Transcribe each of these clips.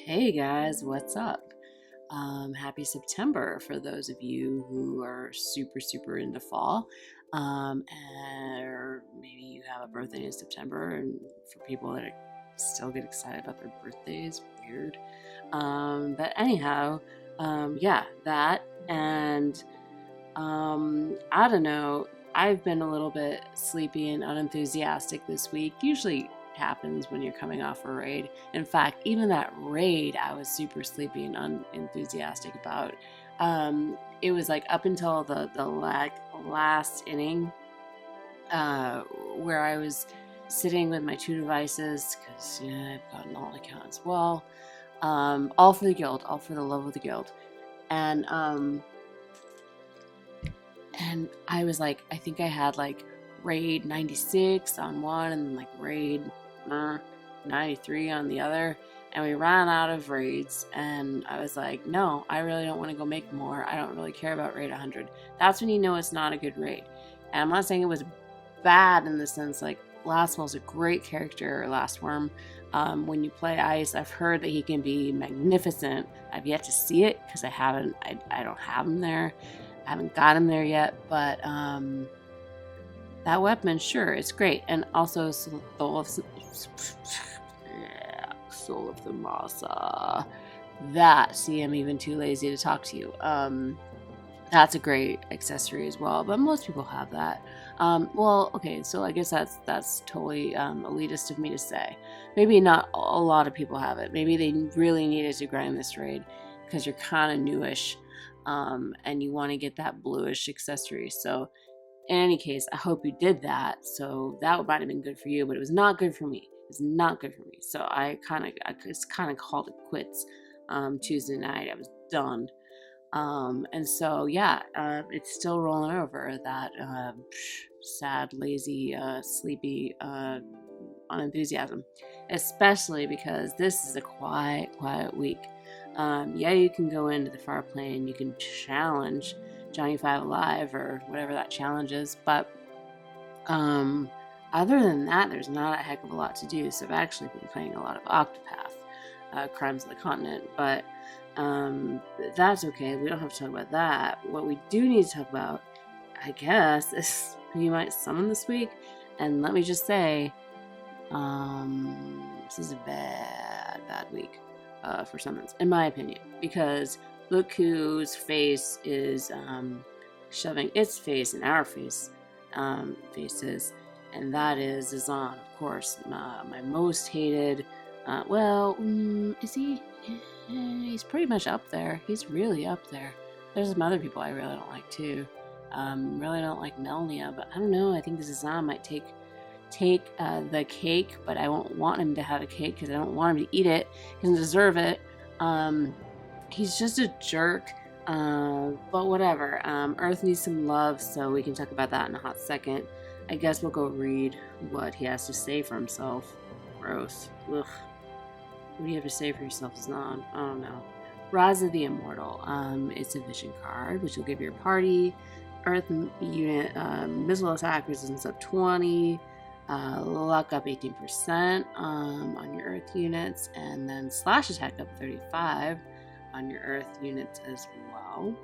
Hey guys, what's up? Happy September for those of you who are super into fall. Or maybe you have a birthday in September, and for people that still get excited about their birthdays, weird. But anyhow, yeah, that. And I don't know, I've been a little bit sleepy and unenthusiastic this week. Usually happens when you're coming off a raid. In fact, even that raid, I was super sleepy and unenthusiastic about. It was like up until the last inning, where I was sitting with my two devices because I've got an alt account as well. All for the guild, all for the love of the guild, and I was like, I think I had like raid 96 on one and then like raid 93 on the other, and we ran out of raids, and I was like, no, I really don't want to go make more. I don't really care about raid 100. That's when you know it's not a good raid. And I'm not saying it was bad in the sense like Lastwell's a great character, Last Worm. When you play ice, I've heard that he can be magnificent. I've yet to see it because I don't have him there. I haven't got him there yet, but that weapon, sure, it's great. And also Soul of the Masa. That, see, I'm even too lazy to talk to you. That's a great accessory as well, but most people have that. Well, okay, so I guess that's totally elitist of me to say. Maybe not a lot of people have it. Maybe they really needed to grind this raid because you're kind of newish. And you want to get that bluish accessory. So in any case, I hope you did that. So that might have been good for you, but it was not good for me. It's not good for me. So I just kind of called it quits. Tuesday night, I was done. And so yeah, it's still rolling over that sad, lazy, sleepy unenthusiasm, especially because this is a quiet week. Yeah, you can go into the far plane, you can challenge Johnny Five Alive or whatever that challenge is, but other than that, there's not a heck of a lot to do. So I've actually been playing a lot of Octopath, Crimes of the Continent, but that's okay. We don't have to talk about that. What we do need to talk about, I guess, is who you might summon this week. And let me just say, this is a bad week for summons, in my opinion, because look whose face is shoving its face in our faces, and that is Zazan, of course, my most hated. Is he? He's pretty much up there. He's really up there. There's some other people I really don't like too. Really don't like Melnia, but I don't know. I think Zazan might take the cake, but I won't want him to have a cake because I don't want him to eat it. He doesn't deserve it. He's just a jerk. But whatever. Earth needs some love, so we can talk about that in a hot second. I guess we'll go read what he has to say for himself. Gross. Ugh. What do you have to say for yourself, Zan? I don't know. Rise of the Immortal. It's a vision card, which will give your party Earth unit missile attack resistance up 20, luck up 18% on your Earth units, and then slash attack up 35 on your Earth units as well.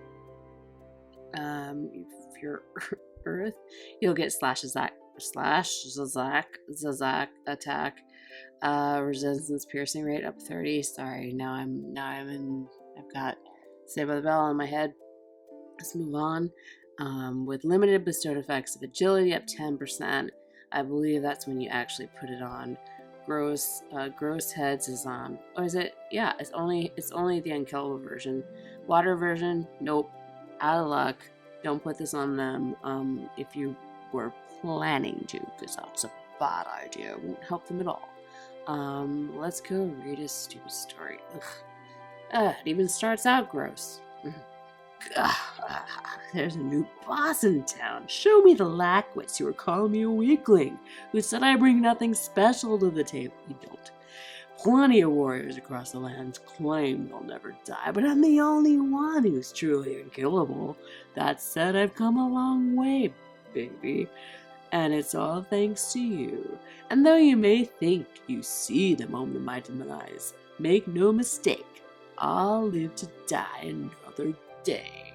If you're Earth, you'll get slash attack resistance piercing rate up 30. Sorry, now I've got Saved by the Bell on my head. Let's move on. With limited bestowed effects of agility up 10%. I believe that's when you actually put it on. Gross heads is on. Or is it? Yeah, it's only the unkillable version. Water version, nope. Out of luck. Don't put this on them if you were planning to, because that's a bad idea. It won't help them at all. Let's go read a stupid story. It even starts out gross. There's a new boss in town. Show me the lackwits who are calling me a weakling, who said I bring nothing special to the table. You don't. Plenty of warriors across the lands claim they'll never die, but I'm the only one who's truly unkillable. That said, I've come a long way, baby, and it's all thanks to you. And though you may think you see the moment of my demise, make no mistake, I'll live to die another day.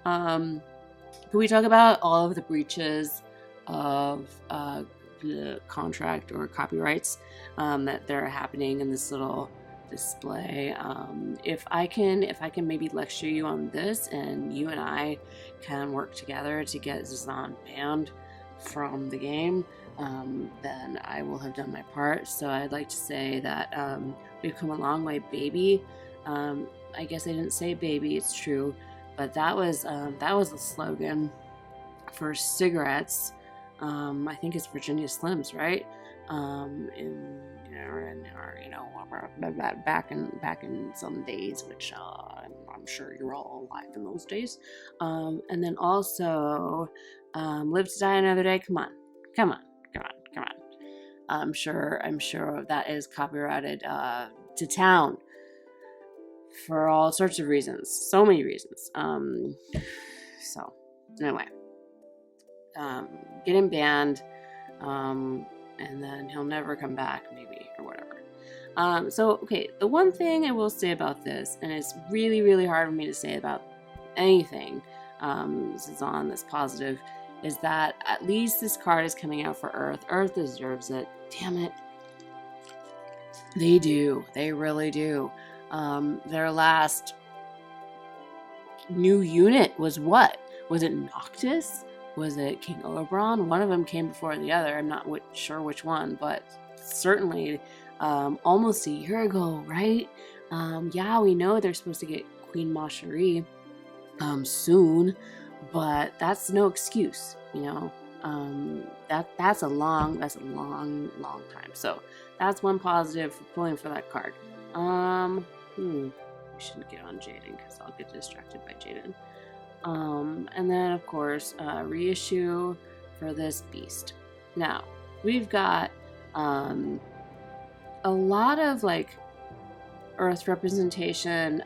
Can we talk about all of the breaches of the contract or copyrights that they're happening in this little display? If I can maybe lecture you on this, and you and I can work together to get Zazan banned from the game, then I will have done my part. So I'd like to say that we've come a long way, baby. I guess I didn't say baby, it's true, but that was the slogan for cigarettes. I think it's Virginia Slims, right? Back in some days, which I'm sure you're all alive in those days. And then also, live to die another day. Come on. I'm sure that is copyrighted to town for all sorts of reasons, so many reasons. So anyway, get him banned, and then he'll never come back, maybe, or whatever. So okay, the one thing I will say about this, and it's really, really hard for me to say about anything Zazan that's positive, is that at least this card is coming out for Earth. Earth deserves it. Damn it. They do. They really do. Their last new unit was what? Was it Noctis? Was it King Oberon? One of them came before the other. I'm not sure which one, but certainly almost a year ago, right? Yeah, we know they're supposed to get Queen Macherie soon, but that's no excuse, you know. That's a long time. So that's one positive for pulling for that card. We shouldn't get on Jaden because I'll get distracted by Jaden. And then of course, reissue for this beast. Now we've got a lot of like Earth representation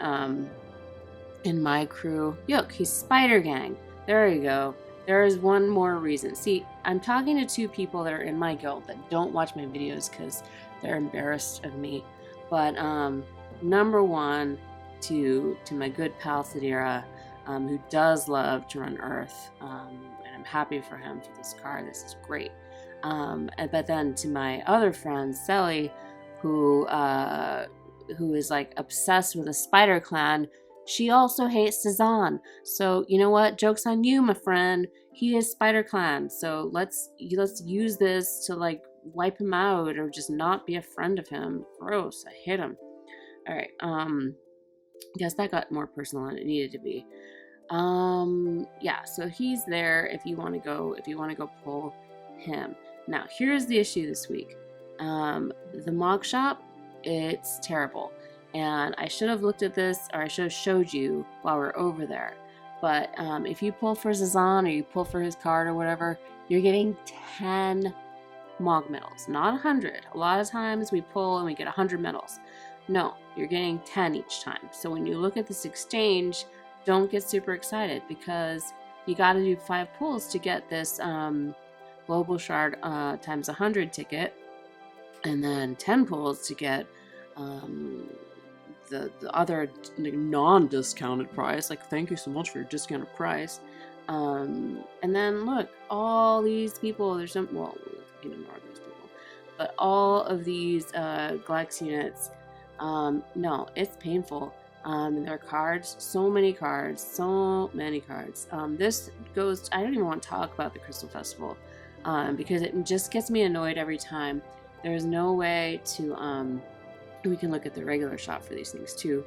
in my crew. Yoke, he's Spider Gang. There you go. There is one more reason. See, I'm talking to two people that are in my guild that don't watch my videos because they're embarrassed of me. But number one, to my good pal Thadira, who does love to run Earth, and I'm happy for him for this card. This is great. But then to my other friend Sally, who is like obsessed with the Spider Clan. She also hates Zazan. So you know what? Joke's on you, my friend. He is Spider Clan. So let's use this to like wipe him out or just not be a friend of him. Gross. I hate him. All right. Guess that got more personal than it needed to be. Yeah. So he's there. If you want to go pull him. Now here's the issue this week. The Mog Shop. It's terrible. And I should have looked at this, or I should have showed you while we're over there. But if you pull for Zazan or you pull for his card or whatever, you're getting 10 Mog medals, not 100. A lot of times we pull and we get 100 medals. No, you're getting 10 each time. So when you look at this exchange, don't get super excited because you got to do 5 pulls to get this Global Shard times 100 ticket, and then 10 pulls to get the other non-discounted price. Like, thank you so much for your discounted price. And then look, all these people, there's some, well, you can ignore those people, but all of these Glex units, no, it's painful. Their cards, so many cards. This goes, I don't even want to talk about the Crystal Festival, because it just gets me annoyed every time. There's no way to, we can look at the regular shop for these things too,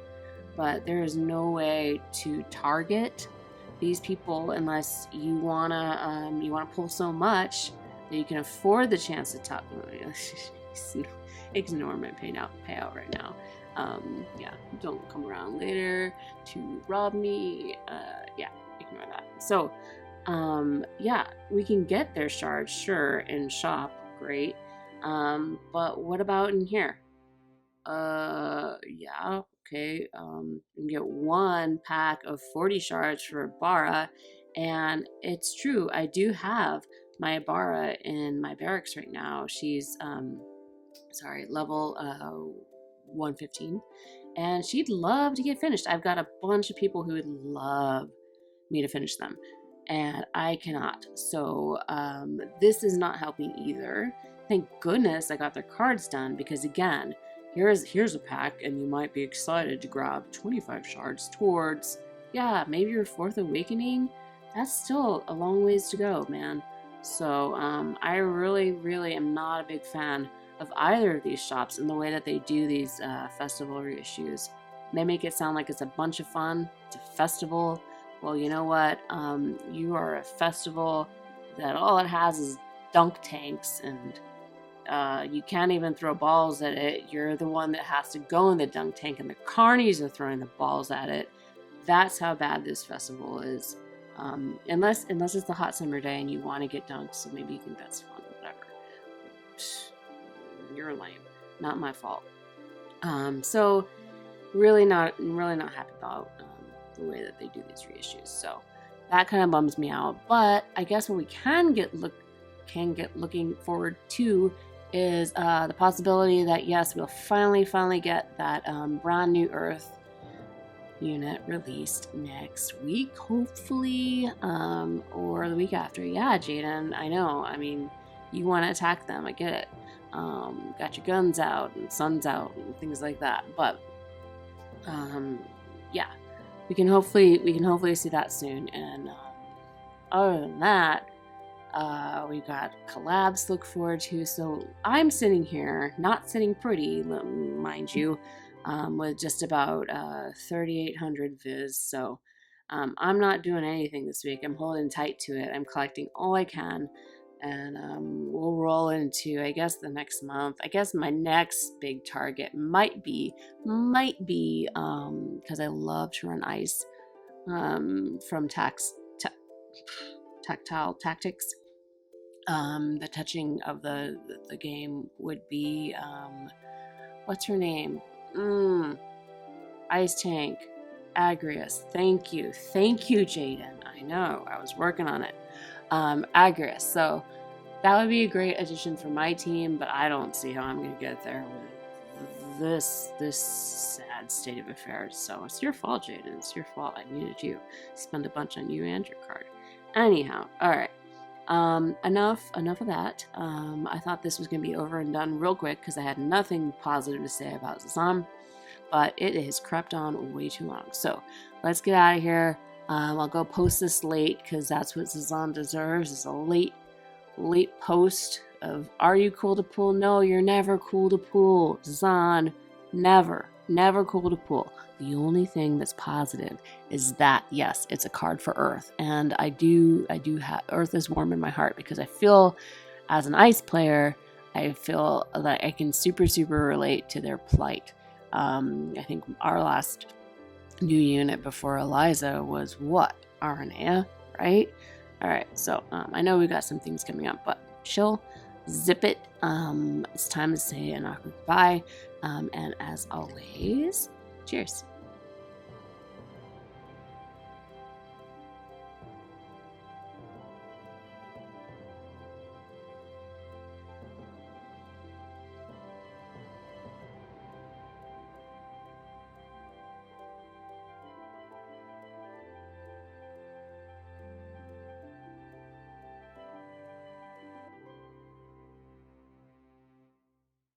but there is no way to target these people unless you wanna pull so much that you can afford the chance to top. Ignore my payout right now. Yeah, don't come around later to rob me. Yeah, ignore that. So, yeah, we can get their shards, sure, in shop, great. But what about in here? Yeah, okay. You can get 1 pack of 40 shards for Bara, and it's true, I do have my Bara in my barracks right now. She's, level 115, and she'd love to get finished. I've got a bunch of people who would love me to finish them, and I cannot. So this is not helping either. Thank goodness I got their cards done, because again, here's a pack, and you might be excited to grab 25 shards towards, yeah, maybe your 4th awakening. That's still a long ways to go, man. So I really, really am not a big fan of either of these shops and the way that they do these festival reissues. They make it sound like it's a bunch of fun. It's a festival. Well, you know what? You are a festival that all it has is dunk tanks, and you can't even throw balls at it. You're the one that has to go in the dunk tank, and the carnies are throwing the balls at it. That's how bad this festival is. Unless it's the hot summer day and you want to get dunked, so maybe you think that's fun, whatever. You're lame. Not my fault. So really not happy about the way that they do these reissues. So that kind of bums me out. But I guess what we can get looking forward to is the possibility that yes, we'll finally get that brand new Earth unit released next week, hopefully, or the week after. Yeah, Jaden, I know. I mean, you want to attack them. I get it. Got your guns out and suns out and things like that. But yeah, we can hopefully see that soon. And other than that, we've got collabs to look forward to. So I'm sitting here, not sitting pretty, mind you, with just about 3,800 viz. So I'm not doing anything this week. I'm holding tight to it. I'm collecting all I can, and we'll roll into, I guess, the next month. I guess my next big target might be because I love to run ice from Tactile Tactics. The touching of the game would be what's her name? Ice Tank Agrius. Thank you, Jaden. I know, I was working on it. Agrius. So that would be a great addition for my team, but I don't see how I'm going to get there with this sad state of affairs. So it's your fault, Jaden. It's your fault. I needed you to spend a bunch on you and your card. Anyhow, all right. Enough of that. I thought this was going to be over and done real quick because I had nothing positive to say about Zazam, but it has crept on way too long. So let's get out of here. I'll go post this late because that's what Zazam deserves, is a late post of, are you cool to pull? No, you're never cool to pull. Zazan, never cool to pull. The only thing that's positive is that, yes, it's a card for Earth. And I do have, Earth is warm in my heart because I feel, as an ice player, I feel that I can super relate to their plight. I think our last new unit before Eliza was what? Aranea, right? All right, so I know we got some things coming up, but chill, zip it. It's time to say an awkward goodbye. And as always, cheers.